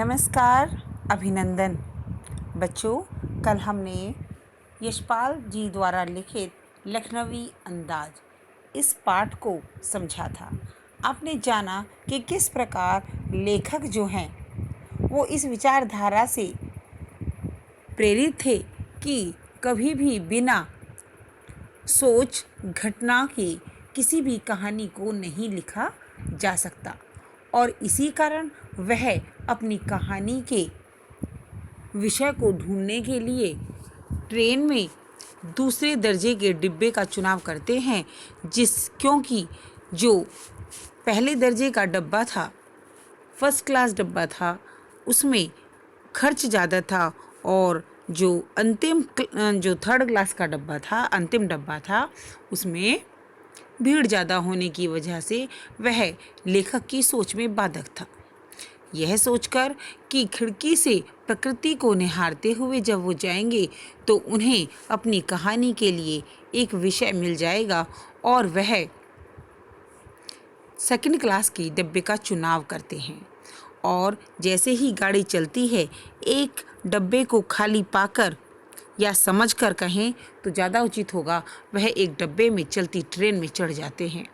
नमस्कार, अभिनंदन। बच्चों, कल हमने यशपाल जी द्वारा लिखित लखनवी अंदाज इस पाठ को समझा था। आपने जाना कि किस प्रकार लेखक जो हैं वो इस विचारधारा से प्रेरित थे कि कभी भी बिना सोच घटना के किसी भी कहानी को नहीं लिखा जा सकता, और इसी कारण वह अपनी कहानी के विषय को ढूंढने के लिए ट्रेन में दूसरे दर्जे के डिब्बे का चुनाव करते हैं, क्योंकि जो पहले दर्जे का डब्बा था, फर्स्ट क्लास डब्बा था, उसमें खर्च ज़्यादा था, और जो थर्ड क्लास का डब्बा था, अंतिम डब्बा था, उसमें भीड़ ज़्यादा होने की वजह से वह लेखक की सोच में बाधक था। यह सोचकर कि खिड़की से प्रकृति को निहारते हुए जब वो जाएंगे तो उन्हें अपनी कहानी के लिए एक विषय मिल जाएगा, और वह सेकंड क्लास के डब्बे का चुनाव करते हैं। और जैसे ही गाड़ी चलती है, एक डब्बे को खाली पाकर, या समझकर कहें तो ज़्यादा उचित होगा, वह एक डब्बे में चलती ट्रेन में चढ़ जाते हैं।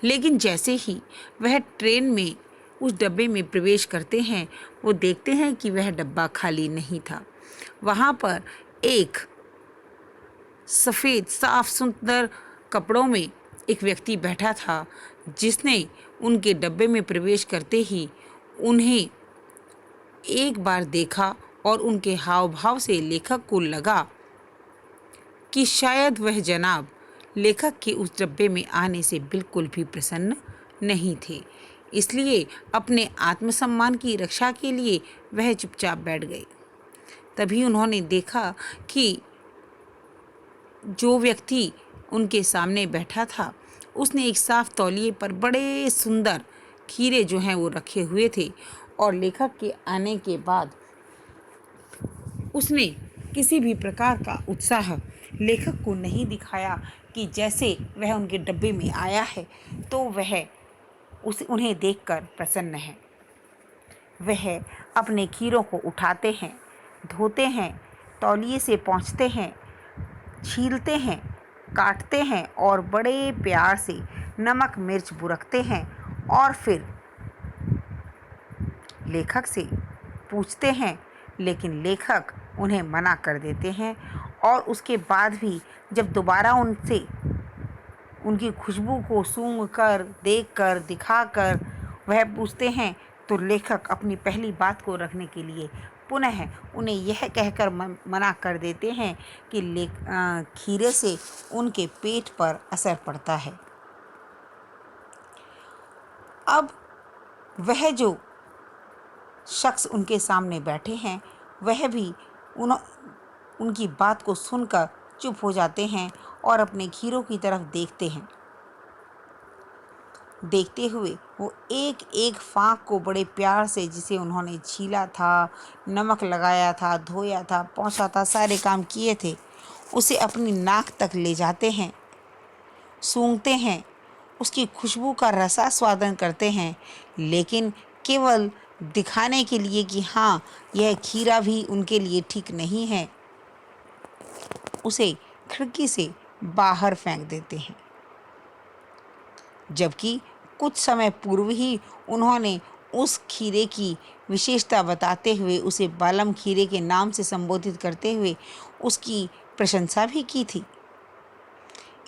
लेकिन जैसे ही वह ट्रेन में उस डब्बे में प्रवेश करते हैं, वो देखते हैं कि वह डब्बा खाली नहीं था। वहाँ पर एक सफ़ेद साफ सुंदर कपड़ों में एक व्यक्ति बैठा था, जिसने उनके डब्बे में प्रवेश करते ही उन्हें एक बार देखा, और उनके हाव भाव से लेखक को लगा कि शायद वह जनाब लेखक के उस डब्बे में आने से बिल्कुल भी प्रसन्न नहीं थे। इसलिए अपने आत्मसम्मान की रक्षा के लिए वह चुपचाप बैठ गए। तभी उन्होंने देखा कि जो व्यक्ति उनके सामने बैठा था, उसने एक साफ तौलिए पर बड़े सुंदर खीरे जो हैं वो रखे हुए थे, और लेखक के आने के बाद उसने किसी भी प्रकार का उत्साह लेखक को नहीं दिखाया कि जैसे वह उनके डब्बे में आया है तो वह उन्हें देखकर प्रसन्न है। वह अपने खीरों को उठाते हैं, धोते हैं, तौलिए से पोंछते हैं, छीलते हैं, काटते हैं, और बड़े प्यार से नमक मिर्च बुरकते हैं, और फिर लेखक से पूछते हैं। लेकिन लेखक उन्हें मना कर देते हैं, और उसके बाद भी जब दोबारा उनसे उनकी खुशबू को सूंघ कर, देख कर, दिखा कर वह पूछते हैं, तो लेखक अपनी पहली बात को रखने के लिए पुनः उन्हें यह कहकर मना कर देते हैं कि खीरे से उनके पेट पर असर पड़ता है। अब वह जो शख्स उनके सामने बैठे हैं, वह भी उनकी बात को सुनकर चुप हो जाते हैं, और अपने खीरों की तरफ देखते हैं। देखते हुए वो एक एक फाँक को बड़े प्यार से, जिसे उन्होंने छीला था, नमक लगाया था, धोया था, पोंछा था, सारे काम किए थे, उसे अपनी नाक तक ले जाते हैं, सूंघते हैं, उसकी खुशबू का रसास्वादन करते हैं, लेकिन केवल दिखाने के लिए कि हाँ, यह खीरा भी उनके लिए ठीक नहीं है, उसे खिड़की से बाहर फेंक देते हैं। जबकि कुछ समय पूर्व ही उन्होंने उस खीरे की विशेषता बताते हुए, उसे बालम खीरे के नाम से संबोधित करते हुए उसकी प्रशंसा भी की थी।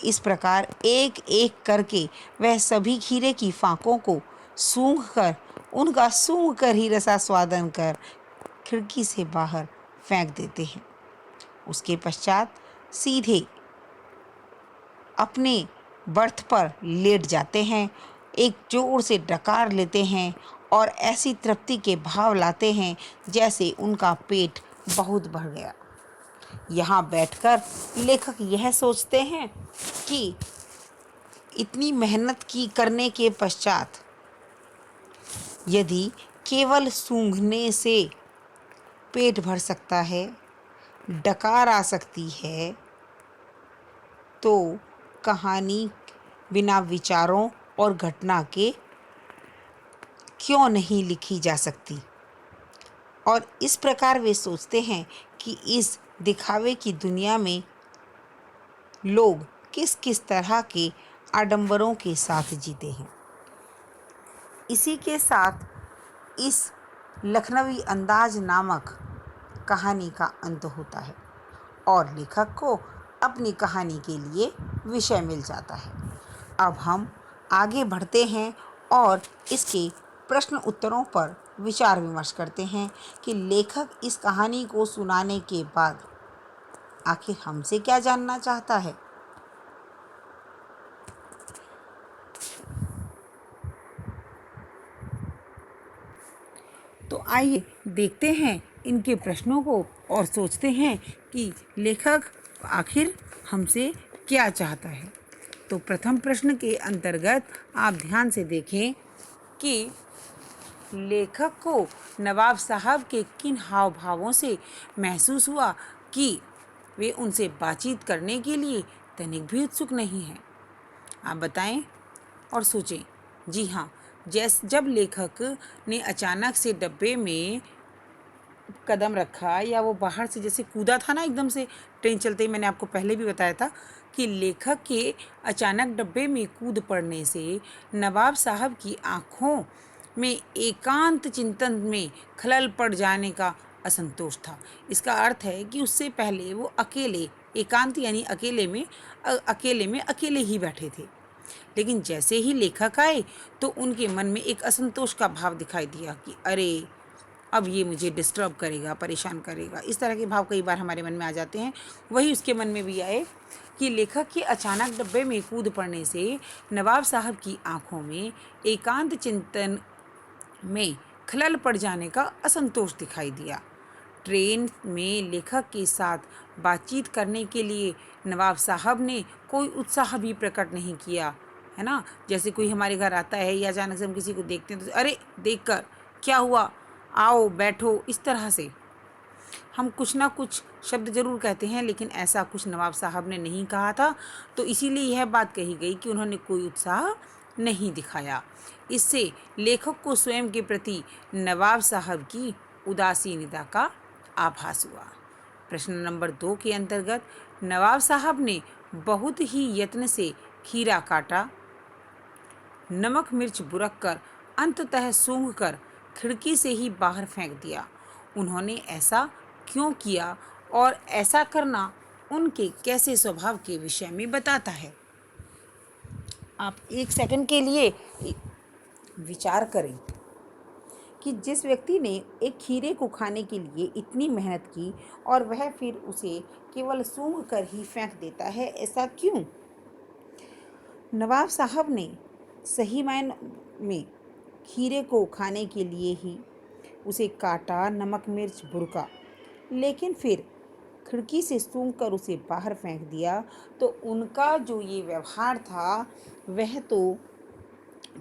इस प्रकार एक एक करके वह सभी खीरे की फाँकों को सूंघकर, उनका सूंघकर ही रसास्वादन कर खिड़की से बाहर फेंक देते हैं। उसके पश्चात सीधे अपने बर्थ पर लेट जाते हैं, एक जोर से डकार लेते हैं, और ऐसी तृप्ति के भाव लाते हैं जैसे उनका पेट बहुत भर गया। यहाँ बैठकर लेखक यह सोचते हैं कि इतनी मेहनत की करने के पश्चात यदि केवल सूंघने से पेट भर सकता है, डकार आ सकती है, तो कहानी बिना विचारों और घटना के क्यों नहीं लिखी जा सकती। और इस प्रकार वे सोचते हैं कि इस दिखावे की दुनिया में लोग किस किस तरह के आडंबरों के साथ जीते हैं। इसी के साथ इस लखनवी अंदाज नामक कहानी का अंत होता है और लेखक को अपनी कहानी के लिए विषय मिल जाता है। अब हम आगे बढ़ते हैं और इसके प्रश्न उत्तरों पर विचार विमर्श करते हैं कि लेखक इस कहानी को सुनाने के बाद आखिर हमसे क्या जानना चाहता है। तो आइए देखते हैं इनके प्रश्नों को और सोचते हैं कि लेखक आखिर हमसे क्या चाहता है। तो प्रथम प्रश्न के अंतर्गत आप ध्यान से देखें कि लेखक को नवाब साहब के किन हाव भावों से महसूस हुआ कि वे उनसे बातचीत करने के लिए तनिक भी उत्सुक नहीं हैं। आप बताएं और सोचें। जी हाँ, जब लेखक ने अचानक से डब्बे में कदम रखा या वो बाहर से जैसे कूदा था ना एकदम से ट्रेन चलते ही, मैंने आपको पहले भी बताया था कि लेखक के अचानक डब्बे में कूद पड़ने से नवाब साहब की आँखों में एकांत चिंतन में खलल पड़ जाने का असंतोष था। इसका अर्थ है कि उससे पहले वो अकेले, एकांत यानी अकेले ही बैठे थे, लेकिन जैसे ही लेखक आए तो उनके मन में एक असंतोष का भाव दिखाई दिया कि अरे अब ये मुझे डिस्टर्ब करेगा, परेशान करेगा। इस तरह के भाव कई बार हमारे मन में आ जाते हैं। वही उसके मन में भी आए कि लेखक के अचानक डब्बे में कूद पड़ने से नवाब साहब की आंखों में एकांत चिंतन में खलल पड़ जाने का असंतोष दिखाई दिया। ट्रेन में लेखक के साथ बातचीत करने के लिए नवाब साहब ने कोई उत्साह भी प्रकट नहीं किया, है ना। जैसे कोई हमारे घर आता है या अचानक से हम किसी को देखते हैं तो अरे देखकर क्या हुआ, आओ बैठो, इस तरह से हम कुछ ना कुछ शब्द ज़रूर कहते हैं, लेकिन ऐसा कुछ नवाब साहब ने नहीं कहा था। तो इसीलिए यह बात कही गई कि उन्होंने कोई उत्साह नहीं दिखाया। इससे लेखक को स्वयं के प्रति नवाब साहब की उदासीनता का आभास हुआ। प्रश्न नंबर 2 के अंतर्गत नवाब साहब ने बहुत ही यत्न से खीरा काटा, नमक मिर्च बुरक कर अंततः सूंघ कर खिड़की से ही बाहर फेंक दिया। उन्होंने ऐसा क्यों किया और ऐसा करना उनके कैसे स्वभाव के विषय में बताता है। आप एक सेकंड के लिए विचार करें कि जिस व्यक्ति ने एक खीरे को खाने के लिए इतनी मेहनत की और वह फिर उसे केवल सूंघ कर ही फेंक देता है, ऐसा क्यों? नवाब साहब ने सही मायने में खीरे को खाने के लिए ही उसे काटा, नमक मिर्च बुरका, लेकिन फिर खिड़की से सूंघकर उसे बाहर फेंक दिया। तो उनका जो ये व्यवहार था वह तो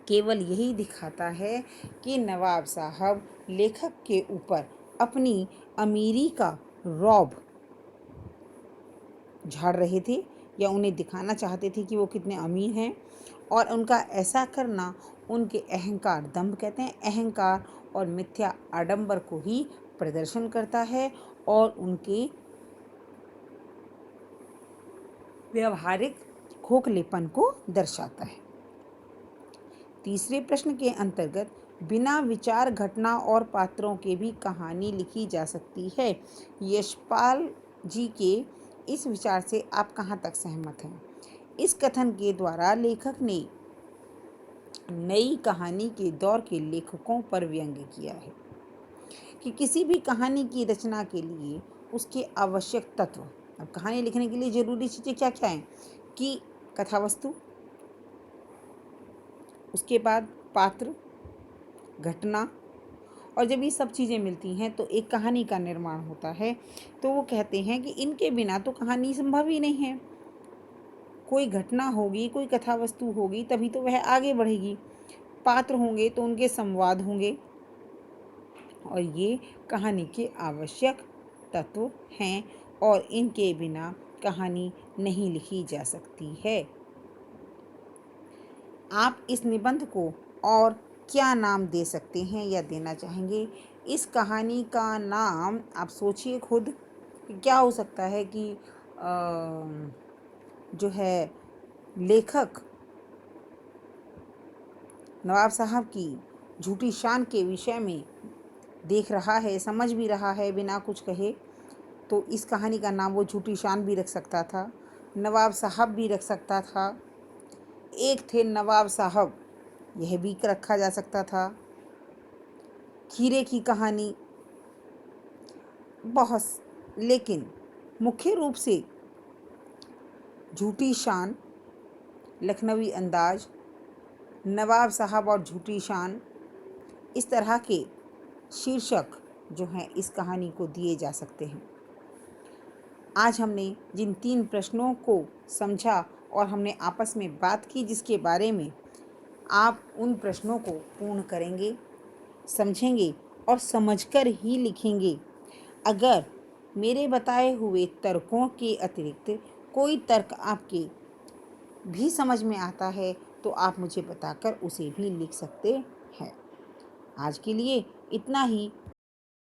केवल यही दिखाता है कि नवाब साहब लेखक के ऊपर अपनी अमीरी का रौब झाड़ रहे थे या उन्हें दिखाना चाहते थे कि वो कितने अमीर हैं। और उनका ऐसा करना उनके अहंकार, दंभ कहते हैं, अहंकार और मिथ्या आडंबर को ही प्रदर्शन करता है और उनके व्यवहारिक खोखलेपन को दर्शाता है। तीसरे प्रश्न के अंतर्गत बिना विचार घटना और पात्रों के भी कहानी लिखी जा सकती है। यशपाल जी के इस विचार से आप कहाँ तक सहमत हैं? इस कथन के द्वारा लेखक ने नई कहानी के दौर के लेखकों पर व्यंग्य किया है कि किसी भी कहानी की रचना के लिए उसके आवश्यक तत्व, अब कहानी लिखने के लिए ज़रूरी चीज़ें क्या क्या हैं कि कथावस्तु, उसके बाद पात्र, घटना, और जब ये सब चीज़ें मिलती हैं तो एक कहानी का निर्माण होता है। तो वो कहते हैं कि इनके बिना तो कहानी संभव ही नहीं है। कोई घटना होगी, कोई कथावस्तु होगी, तभी तो वह आगे बढ़ेगी। पात्र होंगे तो उनके संवाद होंगे और ये कहानी के आवश्यक तत्व हैं और इनके बिना कहानी नहीं लिखी जा सकती है। आप इस निबंध को और क्या नाम दे सकते हैं या देना चाहेंगे? इस कहानी का नाम आप सोचिए खुद कि क्या हो सकता है कि जो है लेखक नवाब साहब की झूठी शान के विषय में देख रहा है, समझ भी रहा है बिना कुछ कहे, तो इस कहानी का नाम वो झूठी शान भी रख सकता था, नवाब साहब भी रख सकता था, एक थे नवाब साहब यह भी रखा जा सकता था, खीरे की कहानी बहुत, लेकिन मुख्य रूप से झूठी शान, लखनवी अंदाज, नवाब साहब और झूठी शान, इस तरह के शीर्षक जो हैं इस कहानी को दिए जा सकते हैं। आज हमने जिन 3 प्रश्नों को समझा और हमने आपस में बात की जिसके बारे में, आप उन प्रश्नों को पूर्ण करेंगे, समझेंगे और समझकर ही लिखेंगे। अगर मेरे बताए हुए तर्कों के अतिरिक्त कोई तर्क आपके भी समझ में आता है तो आप मुझे बताकर उसे भी लिख सकते हैं। आज के लिए इतना ही।